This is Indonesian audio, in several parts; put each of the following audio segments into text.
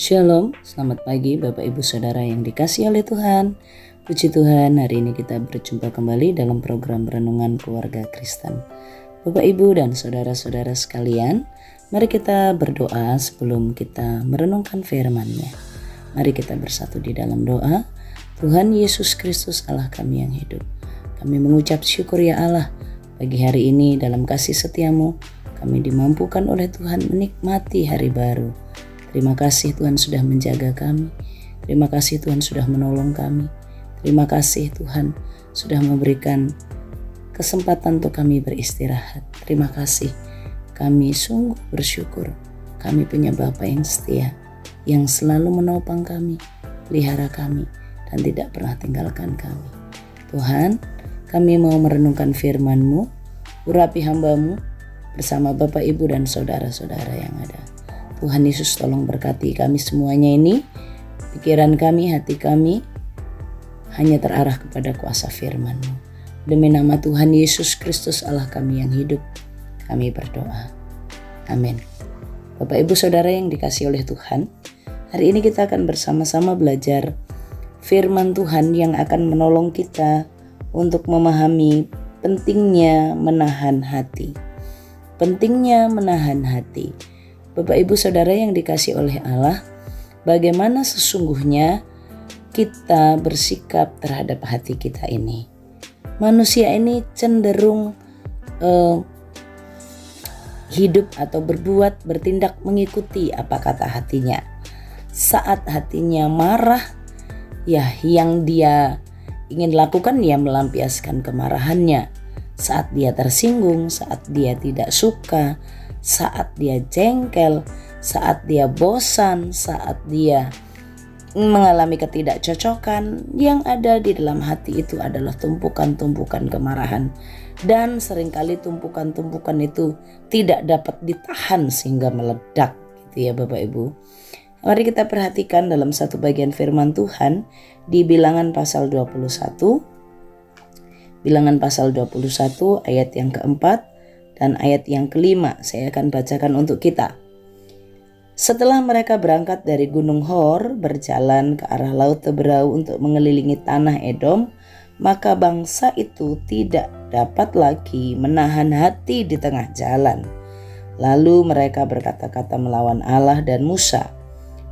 Shalom, selamat pagi Bapak Ibu Saudara yang dikasihi oleh Tuhan. Puji Tuhan, hari ini kita berjumpa kembali dalam program Renungan Keluarga Kristen. Bapak Ibu dan saudara-saudara sekalian, mari kita berdoa sebelum kita merenungkan firman-Nya. Mari kita bersatu di dalam doa. Tuhan Yesus Kristus Allah kami yang hidup, kami mengucap syukur ya Allah, pagi hari ini dalam kasih setia-Mu, kami dimampukan oleh Tuhan menikmati hari baru. Terima kasih Tuhan sudah menjaga kami. Terima kasih Tuhan sudah menolong kami. Terima kasih Tuhan sudah memberikan kesempatan untuk kami beristirahat. Terima kasih. Kami sungguh bersyukur. Kami punya Bapa yang setia, yang selalu menopang kami, pelihara kami, dan tidak pernah tinggalkan kami. Tuhan, kami mau merenungkan firman-Mu, urapi hamba-Mu bersama Bapak, Ibu, dan saudara-saudara yang ada. Tuhan Yesus tolong berkati kami semuanya ini, pikiran kami, hati kami hanya terarah kepada kuasa firman-Mu. Demi nama Tuhan Yesus Kristus Allah kami yang hidup, kami berdoa. Amin. Bapak Ibu Saudara yang dikasihi oleh Tuhan, hari ini kita akan bersama-sama belajar firman Tuhan yang akan menolong kita untuk memahami pentingnya menahan hati. Pentingnya menahan hati. Bapak Ibu Saudara yang dikasihi oleh Allah, bagaimana sesungguhnya kita bersikap terhadap hati kita ini? Manusia ini cenderung hidup atau berbuat, bertindak mengikuti apa kata hatinya. Saat hatinya marah, ya yang dia ingin lakukan ya melampiaskan kemarahannya. Saat dia tersinggung, saat dia tidak suka, saat dia jengkel, saat dia bosan, saat dia mengalami ketidakcocokan, yang ada di dalam hati itu adalah tumpukan-tumpukan kemarahan. Dan seringkali tumpukan-tumpukan itu tidak dapat ditahan sehingga meledak, gitu ya Bapak Ibu. Mari kita perhatikan dalam satu bagian firman Tuhan di Bilangan pasal 21. Bilangan pasal 21 ayat yang keempat dan ayat yang kelima, saya akan bacakan untuk kita. Setelah mereka berangkat dari Gunung Hor, berjalan ke arah Laut Teberau untuk mengelilingi tanah Edom, maka bangsa itu tidak dapat lagi menahan hati di tengah jalan. Lalu mereka berkata-kata melawan Allah dan Musa,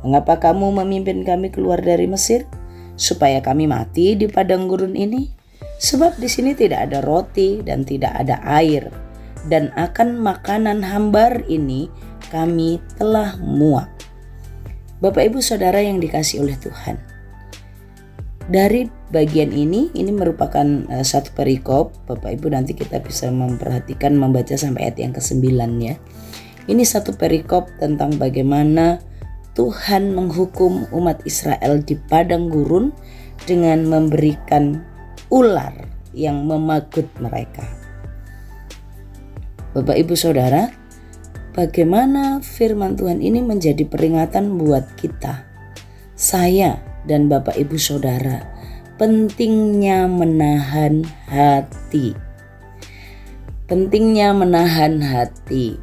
"Mengapa kamu memimpin kami keluar dari Mesir, supaya kami mati di padang gurun ini? Sebab di sini tidak ada roti dan tidak ada air, dan akan makanan hambar ini kami telah muak." Bapak Ibu Saudara yang dikasihi oleh Tuhan, dari bagian ini merupakan satu perikop. Bapak Ibu nanti kita bisa memperhatikan, membaca sampai ayat yang ke-9 ya. Ini satu perikop tentang bagaimana Tuhan menghukum umat Israel di padang gurun dengan memberikan ular yang memagut mereka. Bapak Ibu Saudara, bagaimana firman Tuhan ini menjadi peringatan buat kita, saya dan Bapak Ibu Saudara, pentingnya menahan hati. Pentingnya menahan hati.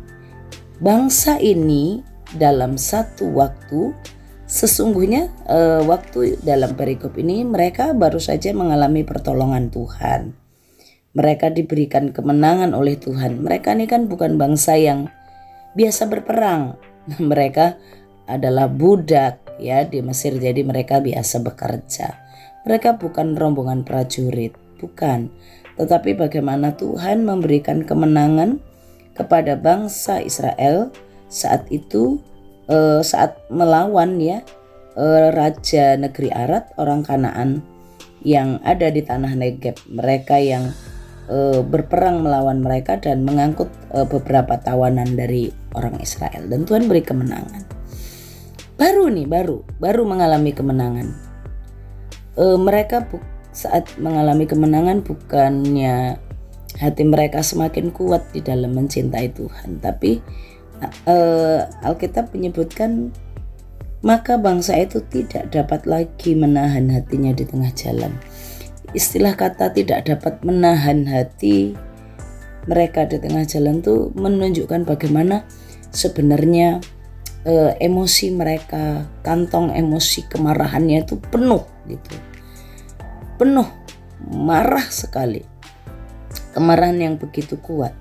Bangsa ini dalam satu waktu, sesungguhnya waktu dalam perikop ini mereka baru saja mengalami pertolongan Tuhan. Mereka diberikan kemenangan oleh Tuhan. Mereka ini kan bukan bangsa yang biasa berperang. Mereka adalah budak ya di Mesir, jadi mereka biasa bekerja. Mereka bukan rombongan prajurit, bukan. Tetapi bagaimana Tuhan memberikan kemenangan kepada bangsa Israel saat itu, saat melawan ya raja negeri Arad, orang Kanaan yang ada di tanah Negeb. Mereka yang berperang melawan mereka dan mengangkut beberapa tawanan dari orang Israel, dan Tuhan beri kemenangan. Baru mengalami kemenangan. Mereka saat mengalami kemenangan bukannya hati mereka semakin kuat di dalam mencintai Tuhan, tapi Alkitab menyebutkan maka bangsa itu tidak dapat lagi menahan hatinya di tengah jalan. Istilah kata tidak dapat menahan hati mereka di tengah jalan itu menunjukkan bagaimana sebenarnya emosi mereka, kantong emosi kemarahannya itu penuh gitu. Penuh, marah sekali. Kemarahan yang begitu kuat.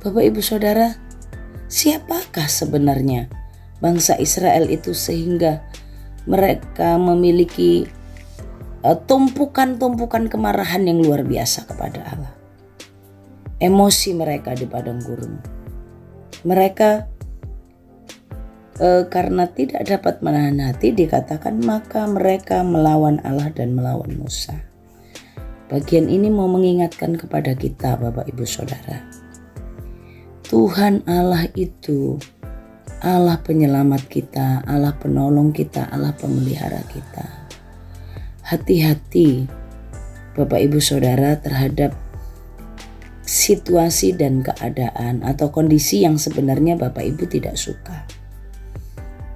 Bapak Ibu Saudara, siapakah sebenarnya bangsa Israel itu sehingga mereka memiliki tumpukan-tumpukan kemarahan yang luar biasa kepada Allah? Emosi mereka di padang gurun. Mereka karena tidak dapat menahan hati, dikatakan maka mereka melawan Allah dan melawan Musa. Bagian ini mau mengingatkan kepada kita, Bapak Ibu Saudara. Tuhan Allah itu Allah penyelamat kita, Allah penolong kita, Allah pemelihara kita. Hati-hati Bapak Ibu Saudara terhadap situasi dan keadaan atau kondisi yang sebenarnya Bapak Ibu tidak suka.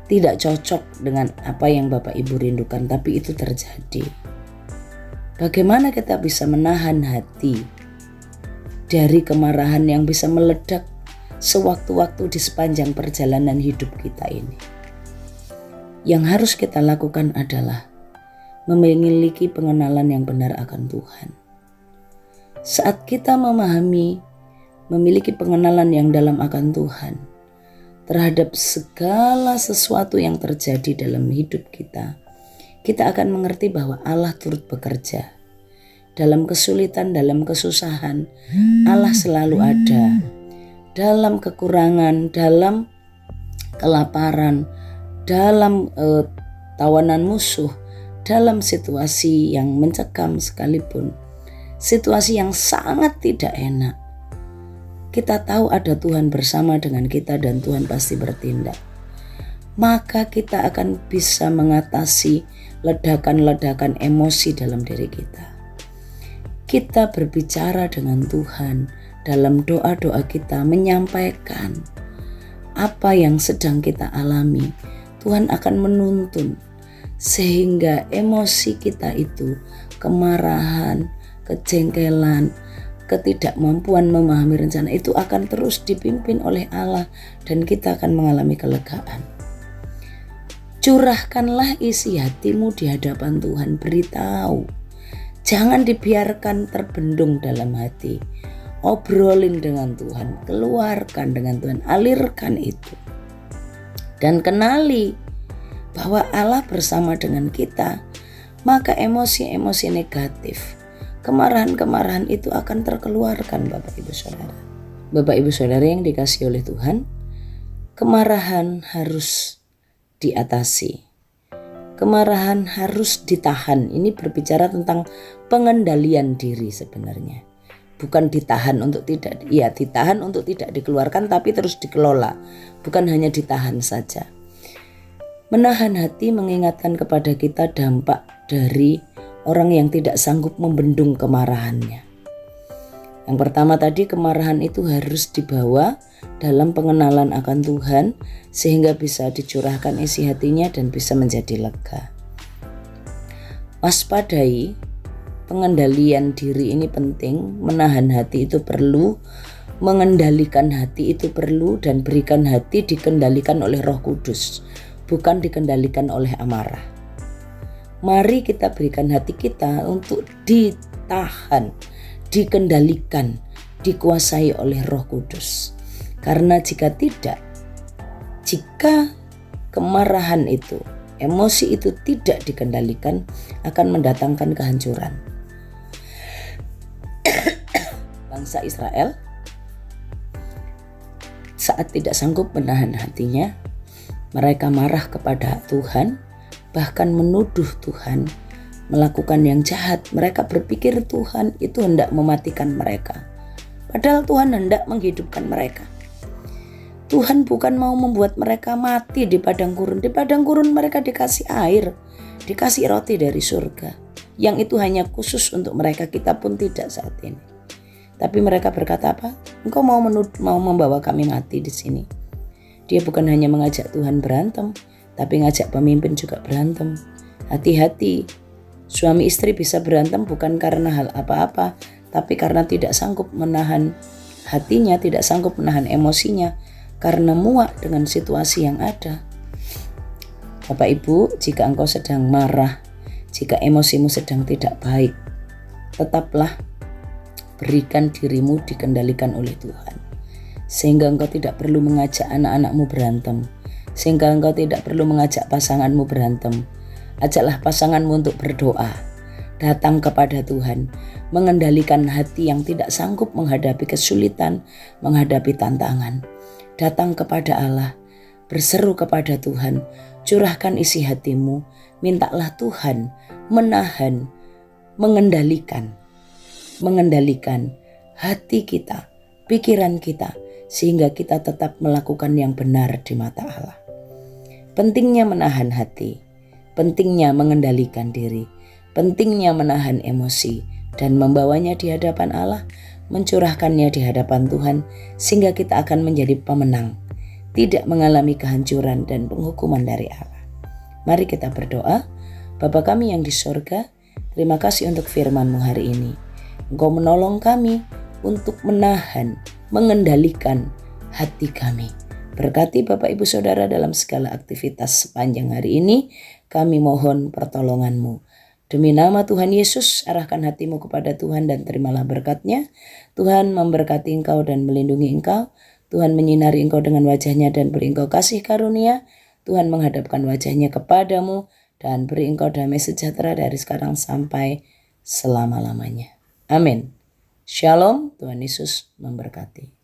Tidak cocok dengan apa yang Bapak Ibu rindukan, tapi itu terjadi. Bagaimana kita bisa menahan hati dari kemarahan yang bisa meledak sewaktu-waktu di sepanjang perjalanan hidup kita ini? Yang harus kita lakukan adalah memiliki pengenalan yang benar akan Tuhan. Saat kita memahami, memiliki pengenalan yang dalam akan Tuhan terhadap segala sesuatu yang terjadi dalam hidup kita, kita akan mengerti bahwa Allah turut bekerja. Dalam kesulitan, dalam kesusahan, Allah selalu ada. Dalam kekurangan, dalam kelaparan, dalam tawanan musuh, dalam situasi yang mencekam sekalipun, situasi yang sangat tidak enak, kita tahu ada Tuhan bersama dengan kita dan Tuhan pasti bertindak. Maka kita akan bisa mengatasi ledakan-ledakan emosi dalam diri kita. Kita berbicara dengan Tuhan dalam doa-doa kita, menyampaikan apa yang sedang kita alami. Tuhan akan menuntun sehingga emosi kita itu, kemarahan, kejengkelan, ketidakmampuan memahami rencana itu akan terus dipimpin oleh Allah dan kita akan mengalami kelegaan. Curahkanlah isi hatimu di hadapan Tuhan, beritahu. Jangan dibiarkan terbendung dalam hati. Obrolin dengan Tuhan, keluarkan dengan Tuhan, alirkan itu. Dan kenali bahwa Allah bersama dengan kita, maka emosi-emosi negatif, kemarahan-kemarahan itu akan terkeluarkan, Bapak Ibu Saudara. Bapak Ibu Saudara yang dikasihi oleh Tuhan, kemarahan harus diatasi. Kemarahan harus ditahan. Ini berbicara tentang pengendalian diri sebenarnya. Bukan ditahan untuk tidak, ya ditahan untuk tidak dikeluarkan tapi terus dikelola. Bukan hanya ditahan saja. Menahan hati mengingatkan kepada kita dampak dari orang yang tidak sanggup membendung kemarahannya. Yang pertama tadi, kemarahan itu harus dibawa dalam pengenalan akan Tuhan sehingga bisa dicurahkan isi hatinya dan bisa menjadi lega. Waspadai, pengendalian diri ini penting, menahan hati itu perlu, mengendalikan hati itu perlu, dan berikan hati dikendalikan oleh Roh Kudus, bukan dikendalikan oleh amarah. Mari kita berikan hati kita untuk ditahan, dikendalikan, dikuasai oleh Roh Kudus. Karena jika tidak, jika kemarahan itu, emosi itu tidak dikendalikan, akan mendatangkan kehancuran. Bangsa Israel saat tidak sanggup menahan hatinya, mereka marah kepada Tuhan, bahkan menuduh Tuhan melakukan yang jahat. Mereka berpikir Tuhan itu hendak mematikan mereka, padahal Tuhan hendak menghidupkan mereka. Tuhan bukan mau membuat mereka mati di padang gurun. Di padang gurun mereka dikasih air, dikasih roti dari surga, yang itu hanya khusus untuk mereka, kita pun tidak saat ini. Tapi mereka berkata apa? Engkau mau membawa kami mati di sini. Dia bukan hanya mengajak Tuhan berantem, tapi ngajak pemimpin juga berantem. Hati-hati, suami istri bisa berantem bukan karena hal apa-apa, tapi karena tidak sanggup menahan hatinya, tidak sanggup menahan emosinya, karena muak dengan situasi yang ada. Bapak Ibu, jika engkau sedang marah, jika emosimu sedang tidak baik, tetaplah berikan dirimu dikendalikan oleh Tuhan. Sehingga engkau tidak perlu mengajak anak-anakmu berantem. Sehingga engkau tidak perlu mengajak pasanganmu berantem. Ajaklah pasanganmu untuk berdoa. Datang kepada Tuhan, mengendalikan hati yang tidak sanggup menghadapi kesulitan, menghadapi tantangan. Datang kepada Allah, berseru kepada Tuhan, curahkan isi hatimu, mintalah Tuhan menahan, mengendalikan hati kita, pikiran kita, sehingga kita tetap melakukan yang benar di mata Allah. Pentingnya menahan hati, pentingnya mengendalikan diri, pentingnya menahan emosi dan membawanya di hadapan Allah, mencurahkannya di hadapan Tuhan, sehingga kita akan menjadi pemenang, tidak mengalami kehancuran dan penghukuman dari Allah. Mari kita berdoa. Bapa kami yang di sorga, terima kasih untuk firman-Mu hari ini. Engkau menolong kami untuk menahan, mengendalikan hati kami. Berkati Bapak Ibu Saudara dalam segala aktivitas sepanjang hari ini. Kami mohon pertolongan-Mu. Demi nama Tuhan Yesus, arahkan hatimu kepada Tuhan dan terimalah berkat-Nya. Tuhan memberkati engkau dan melindungi engkau. Tuhan menyinari engkau dengan wajah-Nya dan beri engkau kasih karunia. Tuhan menghadapkan wajah-Nya kepadamu dan beri engkau damai sejahtera dari sekarang sampai selama-lamanya. Amin. Shalom, Tuhan Yesus memberkati.